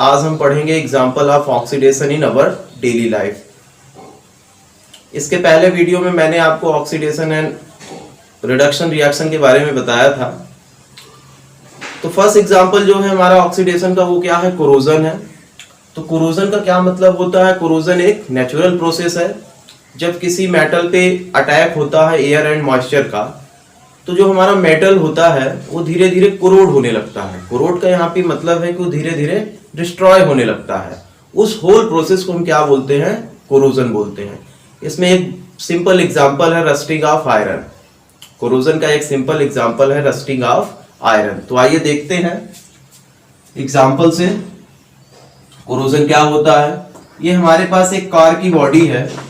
आज हम पढ़ेंगे example of oxidation in our daily life. इसके पहले वीडियो में मैंने आपको ऑक्सीडेशन एंड रिडक्शन रिएक्शन के बारे में बताया था। तो फर्स्ट एग्जाम्पल जो है हमारा ऑक्सीडेशन का वो क्या है, कोरोजन है। तो कोरोजन का क्या मतलब होता है, कोरोजन एक नेचुरल प्रोसेस है। जब किसी मेटल पे अटैक होता है एयर एंड मॉइस्चर का, तो जो हमारा मेटल होता है वो धीरे धीरे कोरोड होने लगता है। कोरोड का यहाँ पे मतलब है कि वो धीरे धीरे डिस्ट्रॉय होने लगता है। उस होल प्रोसेस को हम क्या बोलते हैं, कोरोजन बोलते हैं। इसमें एक सिंपल एग्जांपल है रस्टिंग ऑफ आयरन। कोरोजन का एक सिंपल एग्जांपल है रस्टिंग ऑफ आयरन। तो आइए देखते हैं एग्जांपल से कोरोजन क्या होता है। ये हमारे पास एक कार की बॉडी है।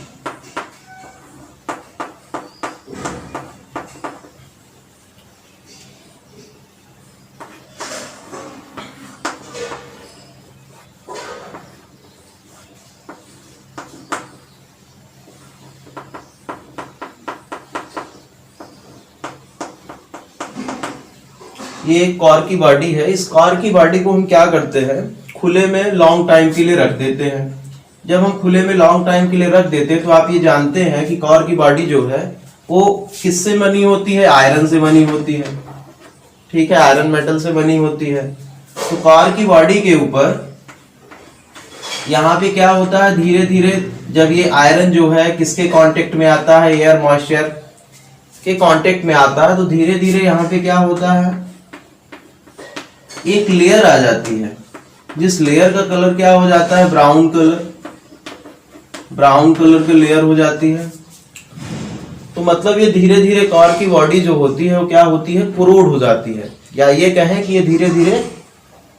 ये एक कार की बॉडी है। इस कार की बॉडी को हम क्या करते हैं, खुले में लॉन्ग टाइम के लिए रख देते हैं। जब हम खुले में लॉन्ग टाइम के लिए रख देते हैं तो आप ये जानते हैं कि कार की बॉडी जो है वो किससे बनी होती है, आयरन से बनी होती है। ठीक है, आयरन मेटल से बनी होती है। तो कार की बॉडी के ऊपर यहाँ पे क्या होता है, धीरे धीरे जब ये आयरन जो है किसके कांटेक्ट में आता है, एयर मॉइस्चर के कांटेक्ट में आता है, तो धीरे धीरे यहाँ पे क्या होता है, एक लेयर आ जाती है। जिस लेयर का कलर क्या हो जाता है, ब्राउन कलर। ब्राउन कलर की लेयर हो जाती है। तो मतलब ये धीरे धीरे कार की बॉडी जो होती है वो क्या होती है, कोरोड हो जाती है, या ये कहें कि ये धीरे धीरे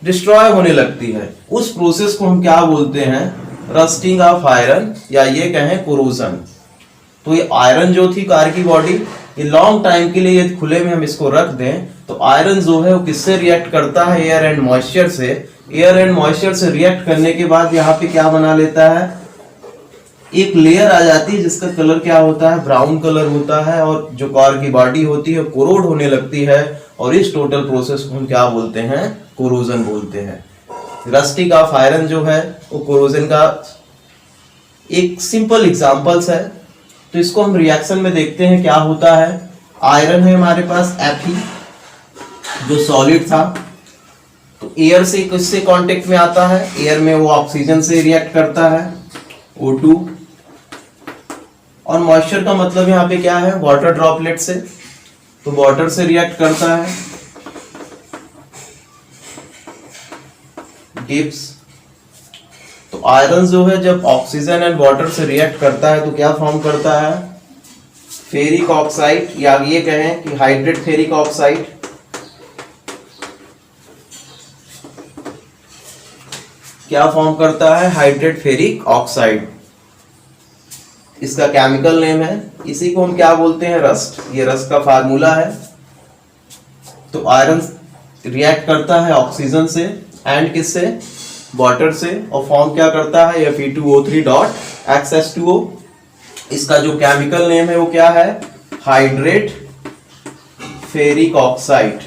डिस्ट्रॉय होने लगती है। उस प्रोसेस को हम क्या बोलते हैं, रस्टिंग ऑफ आयरन, या ये कहें कोरोजन। तो ये आयरन जो थी कार की बॉडी, ये लॉन्ग टाइम के लिए ये खुले में हम इसको रख दें तो आयरन जो है वो किससे रिएक्ट करता है, एयर एंड मॉइस्चर से। एयर एंड मॉइस्चर से रिएक्ट करने के बाद यहाँ पे क्या बना लेता है, एक लेयर आ जाती है जिसका कलर क्या होता है, ब्राउन कलर होता है। और जो कार की बॉडी होती है कोरोड होने लगती है। और इस टोटल प्रोसेस को हम क्या बोलते हैं, कोरोजन बोलते हैं। रस्टिंग ऑफ आयरन जो है वो कोरोजन का एक सिंपल एग्जांपल्स है। तो इसको हम रिएक्शन में देखते हैं क्या होता है। आयरन है हमारे पास Fe जो सॉलिड था, तो एयर से किससे कांटेक्ट में आता है, एयर में वो ऑक्सीजन से रिएक्ट करता है, O2। और मॉइस्चर का मतलब यहाँ पे क्या है, वाटर ड्रॉपलेट से, तो वाटर से रिएक्ट करता है, गिब्स। तो आयरन जो है जब ऑक्सीजन एंड वाटर से रिएक्ट करता है तो क्या फॉर्म करता है, फेरिक ऑक्साइड, या ये कहें कि हाइड्रेट फेरिक ऑक्साइड। क्या फॉर्म करता है, हाइड्रेट फेरिक ऑक्साइड। इसका केमिकल नेम है, इसी को हम क्या बोलते हैं, रस्ट। ये रस्ट का फार्मूला है। तो आयरन रिएक्ट करता है ऑक्सीजन से एंड किससे, वाटर से, और फॉर्म क्या करता है, Fe2O3.XH2O। इसका जो केमिकल नेम है वो क्या है, हाइड्रेट फेरिक ऑक्साइड।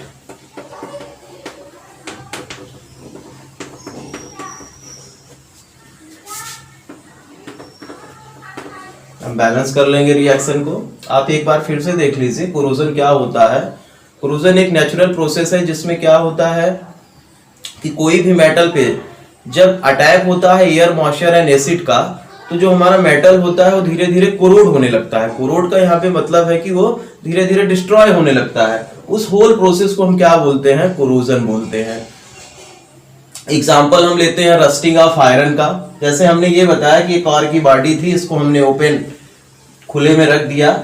हम बैलेंस कर लेंगे रिएक्शन को। आप एक बार फिर से देख लीजिए कोरोजन क्या होता है। कोरोजन एक नेचुरल प्रोसेस है जिसमें क्या होता है कि कोई भी मेटल पे जब अटैक होता है एयर मॉइस्चर एंड एसिड का, तो जो हमारा मेटल होता है वो धीरे धीरे कोरोड होने लगता है। कोरोड का यहाँ पे मतलब है कि वो धीरे धीरे डिस्ट्रॉय होने लगता है। उस होल प्रोसेस को हम क्या बोलते हैं, कोरोजन बोलते हैं। एग्जाम्पल हम लेते हैं रस्टिंग ऑफ आयरन का। जैसे हमने ये बताया कि कार की बॉडी थी, इसको हमने ओपन खुले में रख दिया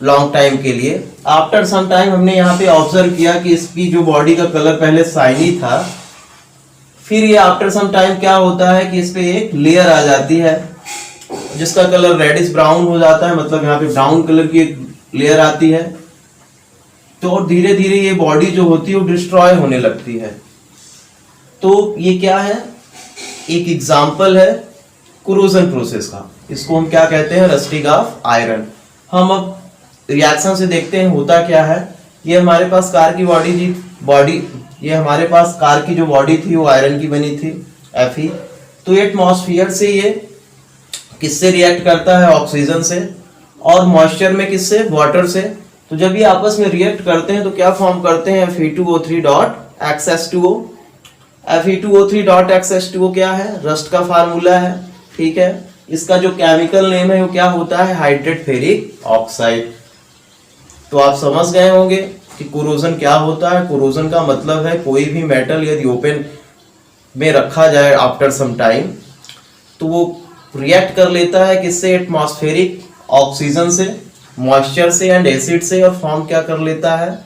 लॉन्ग टाइम के लिए। आफ्टर सम टाइम हमने यहाँ पे ऑब्जर्व किया कि इसकी जो बॉडी का कलर पहले शाइनी था, फिर ये आफ्टर सम टाइम क्या होता है कि इस पे एक लेयर आ जाती है जिसका कलर रेडिश ब्राउन हो जाता है। मतलब यहाँ पे ब्राउन कलर की एक लेयर आती है। तो और धीरे धीरे ये बॉडी जो होती है वो डिस्ट्रॉय होने लगती है। तो ये क्या है, एक एग्जाम्पल है कोरोजन प्रोसेस का। इसको हम क्या कहते हैं, रस्टिंग ऑफ आयरन। हम अब रिएक्शन से देखते हैं होता क्या है। ये हमारे पास कार की बॉडी ये हमारे पास कार की जो बॉडी थी वो आयरन की बनी थी। Fe। तो एटमॉस्फेयर से ये किससे रिएक्ट करता है? ऑक्सीजन से। और मॉइस्चर में किससे? वाटर से। तो जब ये आपस में रिएक्ट करते हैं तो क्या फॉर्म करते हैं? Fe2O3.XH2O। Fe2O3.XH2O क्या है? रस्ट का फार्मूला है, ठीक है। इसका जो केमिकल नेम है वो क्या होता है? Hydrate ferric oxide. तो आप समझ गए होंगे कि कोरोजन क्या होता है। कोरोजन का मतलब है कोई भी मेटल यदि ओपन में रखा जाए आफ्टर सम टाइम तो वो रिएक्ट कर लेता है किससे? एटमॉस्फेरिक ऑक्सीजन से, मॉइस्चर से एंड एसिड से, और फॉर्म क्या कर लेता है?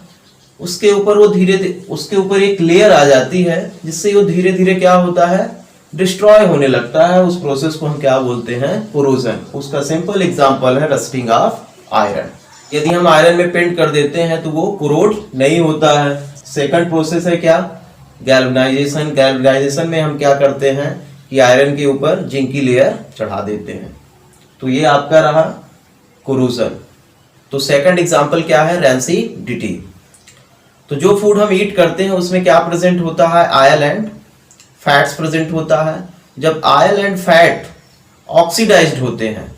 उसके ऊपर वो उसके ऊपर एक लेयर आ जाती है जिससे वो धीरे धीरे क्या होता है? डिस्ट्रॉय होने लगता है। उस प्रोसेस को हम क्या बोलते हैं? कोरोजन। उसका सिंपल एग्जांपल है रस्टिंग ऑफ आयरन। यदि हम आयरन में पेंट कर देते हैं तो वो कोरोड नहीं होता है। सेकंड प्रोसेस है क्या? गैल्वेनाइजेशन। गैल्वेनाइजेशन में हम क्या करते हैं कि आयरन के ऊपर जिंक की लेयर चढ़ा देते हैं। तो ये आपका रहा कोरोजन। तो सेकंड एग्जांपल क्या है? रैंसिडिटी। तो जो फूड हम ईट करते हैं उसमें क्या प्रेजेंट होता है? ऑयल एंड फैट्स प्रेजेंट होता है। जब ऑयल एंड फैट ऑक्सीडाइज्ड होते हैं,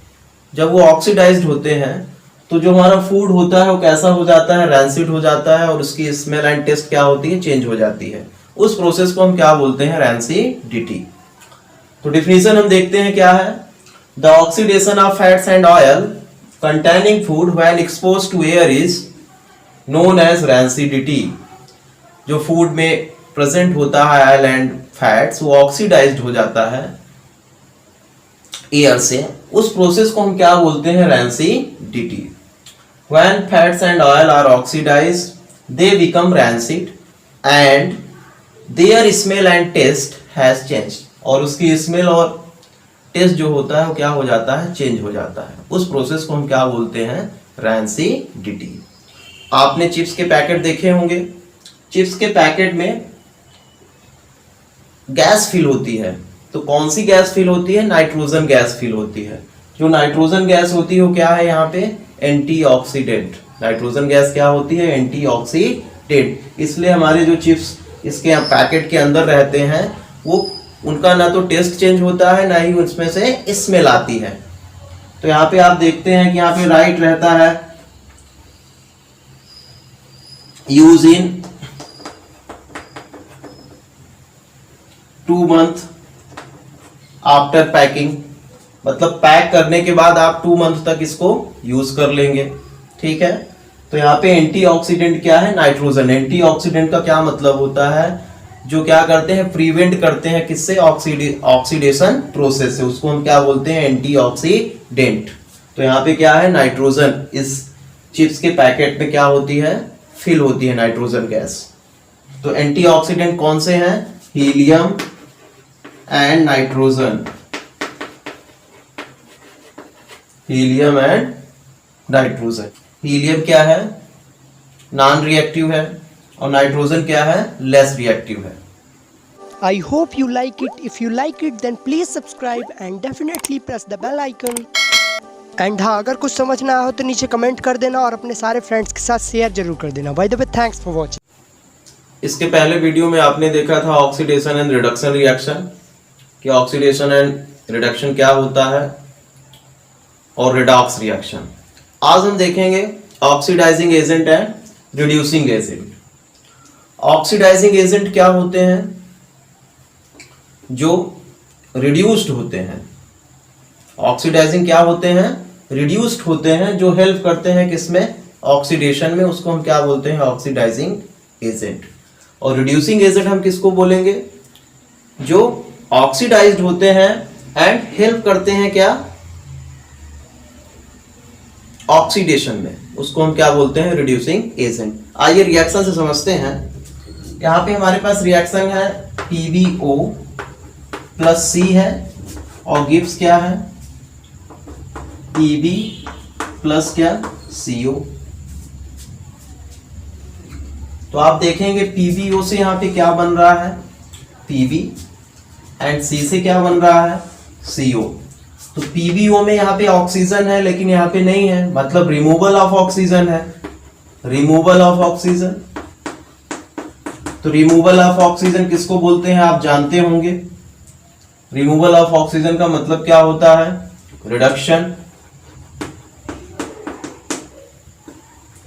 जब वो ऑक्सीडाइज्ड होते हैं तो जो हमारा फूड होता है वो कैसा हो जाता है? रैंसिड हो जाता है, और उसकी स्मेल एंड टेस्ट क्या होती है? चेंज हो जाती है। उस प्रोसेस को हम क्या बोलते हैं? रैंसिडिटी। तो डिफिनीशन हम देखते हैं क्या है? The oxidation of fats and oil containing food when exposed to air is known as rancidity. जो फूड में प्रेजेंट होता है ऑयल एंड फैट्स वो ऑक्सीडाइज्ड हो जाता है एयर से, उस प्रोसेस को हम क्या बोलते हैं? Rancidity. When fats and oil are oxidized, they become rancid and their smell and taste has changed। और उसकी स्मेल और टेस्ट जो होता है वो क्या हो जाता है? चेंज हो जाता है। उस प्रोसेस को हम क्या बोलते हैं? रैंसिडिटी। आपने चिप्स के पैकेट देखे होंगे। चिप्स के पैकेट में गैस फिल होती है। तो कौन सी गैस फिल होती है? नाइट्रोजन गैस फिल होती है। जो नाइट्रोजन गैस होती है वो क्या है? यहाँ पे एंटीऑक्सीडेंट। नाइट्रोजन गैस क्या होती है? एंटीऑक्सीडेंट। इसलिए हमारे जो चिप्स इसके पैकेट के अंदर रहते हैं वो उनका ना तो टेस्ट चेंज होता है ना ही उसमें से स्मेल आती है। तो यहाँ पे आप देखते हैं कि यहाँ पे राइट रहता है use in 2 month after packing. मतलब पैक करने के बाद आप 2 month तक इसको यूज कर लेंगे, ठीक है। तो यहाँ पे एंटीऑक्सीडेंट क्या है? नाइट्रोजन। एंटीऑक्सीडेंट का क्या मतलब होता है? जो क्या करते हैं? प्रिवेंट करते हैं किससे? ऑक्सीडेशन प्रोसेस से। उसको हम क्या बोलते हैं? एंटीऑक्सीडेंट। तो यहाँ पे क्या है? नाइट्रोजन इस चिप्स के पैकेट में क्या होती है? फिल होती है नाइट्रोजन गैस। तो एंटीऑक्सीडेंट कौन से हैं? Helium and nitrogen. Helium and nitrogen. Helium क्या है? नॉन रिएक्टिव है, और नाइट्रोजन क्या है? लेस रिएक्टिव है। I hope you like it. If you like it, then please subscribe and definitely press the bell icon. And हाँ, अगर कुछ समझ ना हो तो नीचे कमेंट कर देना और अपने सारे फ्रेंड्स के साथ शेयर जरूर कर देना। By the way, thanks for watching. इसके पहले वीडियो में आपने देखा था ऑक्सीडेशन एंड रिडक्शन रिएक्शन, कि ऑक्सीडेशन एंड रिडक्शन क्या होता है, और रिडॉक्स रिएक्शन। आज हम देखेंगे oxidizing agent and reducing agent. Oxidizing agent क्या होते हैं? जो रिड्यूस्ड होते हैं। ऑक्सीडाइजिंग क्या होते हैं? रिड्यूस्ड होते हैं, जो हेल्प करते हैं किसमें? ऑक्सीडेशन में। उसको हम क्या बोलते हैं? Oxidizing agent. और रिड्यूसिंग एजेंट हम किसको बोलेंगे? जो ऑक्सीडाइज्ड होते हैं एंड हेल्प करते हैं क्या? ऑक्सीडेशन में। उसको हम क्या बोलते हैं? Reducing agent. आइए रिएक्शन से समझते हैं। यहाँ पे हमारे पास रिएक्शन है PbO प्लस C है, और गिव्स क्या है? Pb प्लस क्या? CO। तो आप देखेंगे PbO से यहाँ पे क्या बन रहा है? Pb, एंड C से क्या बन रहा है? CO। तो PbO में यहाँ पे ऑक्सीजन है लेकिन यहाँ पे नहीं है, मतलब रिमूवल ऑफ ऑक्सीजन है। Removal of oxygen. तो रिमूवल ऑफ ऑक्सीजन किसको बोलते हैं? आप जानते होंगे, रिमूवल ऑफ ऑक्सीजन का मतलब क्या होता है? रिडक्शन।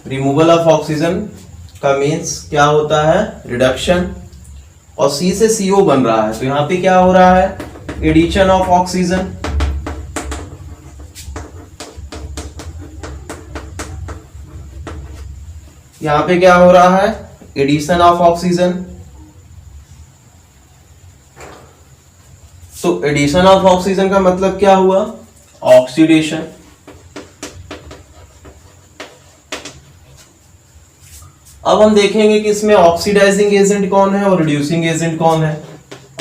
रिमूवल ऑफ ऑक्सीजन का मीन्स क्या होता है? रिडक्शन। और सी से CO बन रहा है, तो यहां पे क्या हो रहा है? Addition of oxygen. यहां पे क्या हो रहा है? Addition of oxygen. तो एडिशन ऑफ ऑक्सीजन का मतलब क्या हुआ? ऑक्सीडेशन। अब हम देखेंगे कि इसमें ऑक्सीडाइजिंग एजेंट कौन है और रिड्यूसिंग एजेंट कौन है।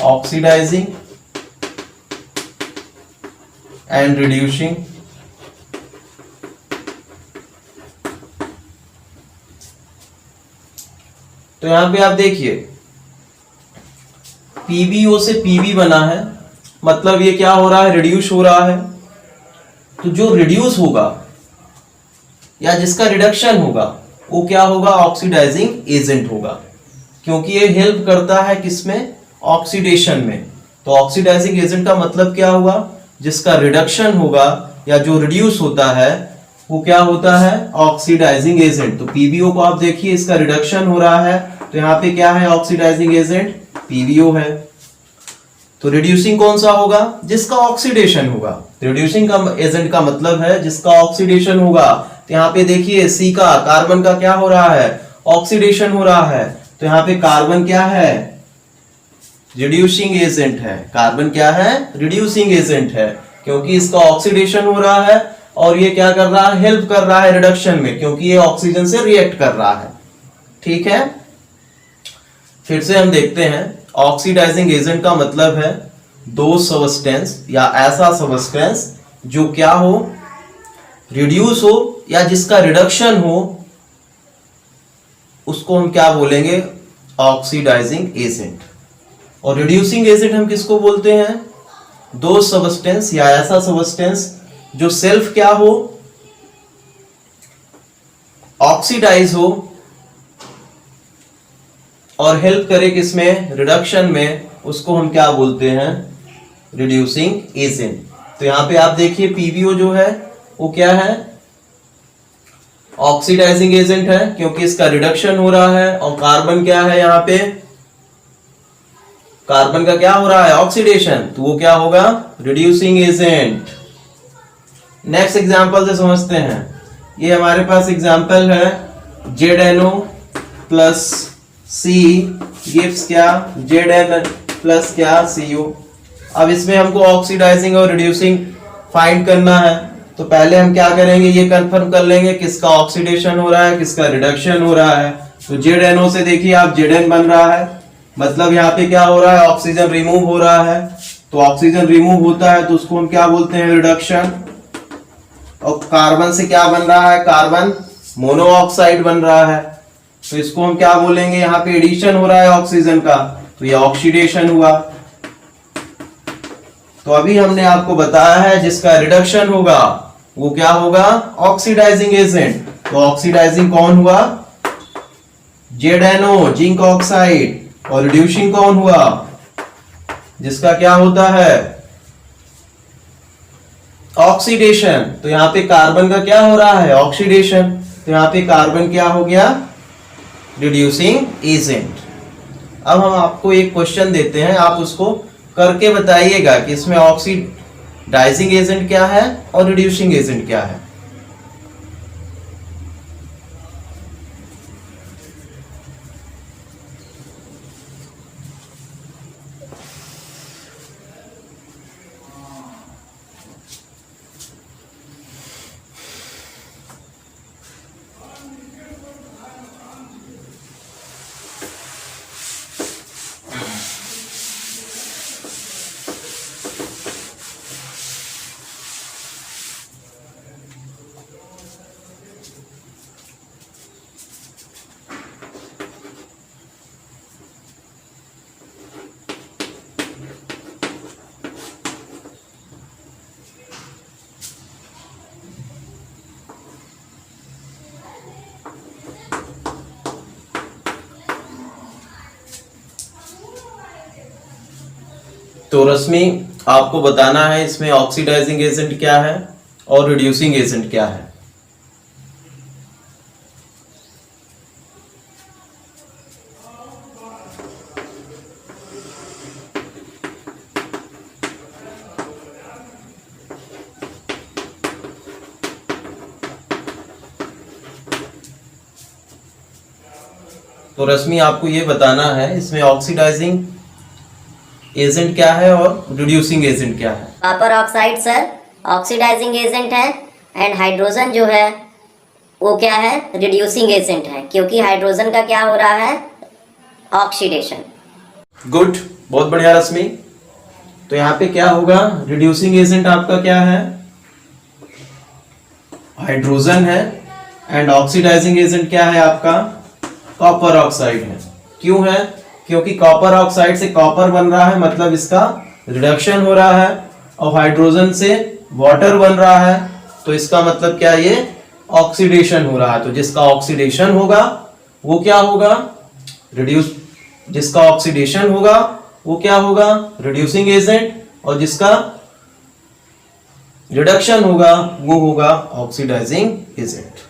Oxidizing and reducing. तो यहां पे आप देखिए PbO से Pb बना है, मतलब ये क्या हो रहा है? रिड्यूस हो रहा है। तो जो रिड्यूस होगा या जिसका रिडक्शन होगा वो क्या होगा? ऑक्सीडाइजिंग एजेंट होगा, क्योंकि ये हेल्प करता है किसमें? ऑक्सीडेशन में। तो ऑक्सीडाइजिंग एजेंट का मतलब क्या हुआ? जिसका रिडक्शन होगा या जो रिड्यूस होता है वो क्या होता है? Oxidising agent. तो PbO को आप देखिए, इसका रिडक्शन हो रहा है, तो यहाँ पे क्या है? ऑक्सीडाइजिंग एजेंट PbO है। तो रिड्यूसिंग कौन सा होगा? जिसका ऑक्सीडेशन होगा। रिड्यूसिंग का एजेंट का मतलब है जिसका ऑक्सीडेशन होगा। तो यहाँ पे देखिए C का, कार्बन का क्या हो रहा है? ऑक्सीडेशन हो रहा है। तो यहाँ पे कार्बन क्या है? रिड्यूसिंग एजेंट है। कार्बन क्या है? रिड्यूसिंग एजेंट है, क्योंकि इसका ऑक्सीडेशन हो रहा है और ये क्या कर रहा है? हेल्प कर रहा है रिडक्शन में, क्योंकि ये ऑक्सीजन से रिएक्ट कर रहा है। ठीक है, फिर से हम देखते हैं। ऑक्सीडाइजिंग एजेंट का मतलब है दो सबस्टेंस या ऐसा सबस्टेंस जो क्या हो? रिड्यूस हो या जिसका रिडक्शन हो, उसको हम क्या बोलेंगे? Oxidizing agent. और रिड्यूसिंग एजेंट हम किसको बोलते हैं? दो सबस्टेंस या ऐसा सबस्टेंस जो सेल्फ क्या हो? ऑक्सीडाइज हो और हेल्प करे किसमें? रिडक्शन में, उसको हम क्या बोलते हैं? Reducing agent. तो यहां पे आप देखिए PbO जो है वो क्या है? ऑक्सीडाइजिंग एजेंट है, क्योंकि इसका रिडक्शन हो रहा है। और कार्बन क्या है? यहां पे कार्बन का क्या हो रहा है? ऑक्सीडेशन, तो वो क्या होगा? Reducing agent. नेक्स्ट एग्जांपल से समझते हैं। ये हमारे पास एग्जांपल है ZnO प्लस C गिव्स क्या? Zn प्लस क्या? CO। अब इसमें हमको ऑक्सीडाइजिंग और रिड्यूसिंग फाइंड करना है, तो पहले हम क्या करेंगे? ये कंफर्म कर लेंगे किसका ऑक्सीडेशन हो रहा है, किसका रिडक्शन हो रहा है। तो ZnO से देखिए आप Zn बन रहा है, मतलब यहाँ पे क्या हो रहा है? ऑक्सीजन रिमूव हो रहा है। तो ऑक्सीजन रिमूव होता है तो उसको हम क्या बोलते हैं? रिडक्शन। और कार्बन से क्या बन रहा है? कार्बन मोनोऑक्साइड बन रहा है, तो इसको हम क्या बोलेंगे? यहाँ पे एडिशन हो रहा है ऑक्सीजन का, तो ये ऑक्सीडेशन हुआ। तो अभी हमने आपको बताया है जिसका रिडक्शन होगा वो क्या होगा? Oxidising agent. तो ऑक्सीडाइजिंग कौन हुआ? ZnO zinc oxide. और रिड्यूसिंग कौन हुआ? जिसका क्या होता है? ऑक्सीडेशन। तो यहां पे कार्बन का क्या हो रहा है? ऑक्सीडेशन। तो यहां पे कार्बन क्या हो गया? Reducing agent. अब हम आपको एक क्वेश्चन देते हैं, आप उसको करके बताइएगा कि इसमें ऑक्सीडाइजिंग एजेंट क्या है और रिड्यूसिंग एजेंट क्या है। तो रश्मि आपको बताना है इसमें ऑक्सीडाइजिंग एजेंट क्या है और रिड्यूसिंग एजेंट क्या है। तो रश्मि आपको ये बताना है इसमें ऑक्सीडाइजिंग एजेंट क्या है और रिड्यूसिंग एजेंट क्या है। कॉपर ऑक्साइड सर ऑक्सीडाइजिंग एजेंट है, एंड हाइड्रोजन जो है वो क्या है, रिड्यूसिंग एजेंट है, क्योंकि हाइड्रोजन का क्या हो रहा है, ऑक्सीडेशन। गुड, बहुत बढ़िया रश्मि। तो यहाँ पे क्या होगा, रिड्यूसिंग एजेंट आपका क्या है, हाइड्रोजन है, एंड ऑक्सीडाइजिंग एजेंट क्या है आपका, कॉपर ऑक्साइड है। क्यों है, क्योंकि कॉपर ऑक्साइड से कॉपर बन रहा है, मतलब इसका रिडक्शन हो रहा है, और हाइड्रोजन से वाटर बन रहा है, तो इसका मतलब क्या, ये ऑक्सीडेशन हो रहा है। तो जिसका ऑक्सीडेशन होगा वो क्या होगा, रिड्यूस, जिसका ऑक्सीडेशन होगा वो क्या होगा, रिड्यूसिंग एजेंट, और जिसका रिडक्शन होगा वो होगा ऑक्सीडाइजिंग एजेंट।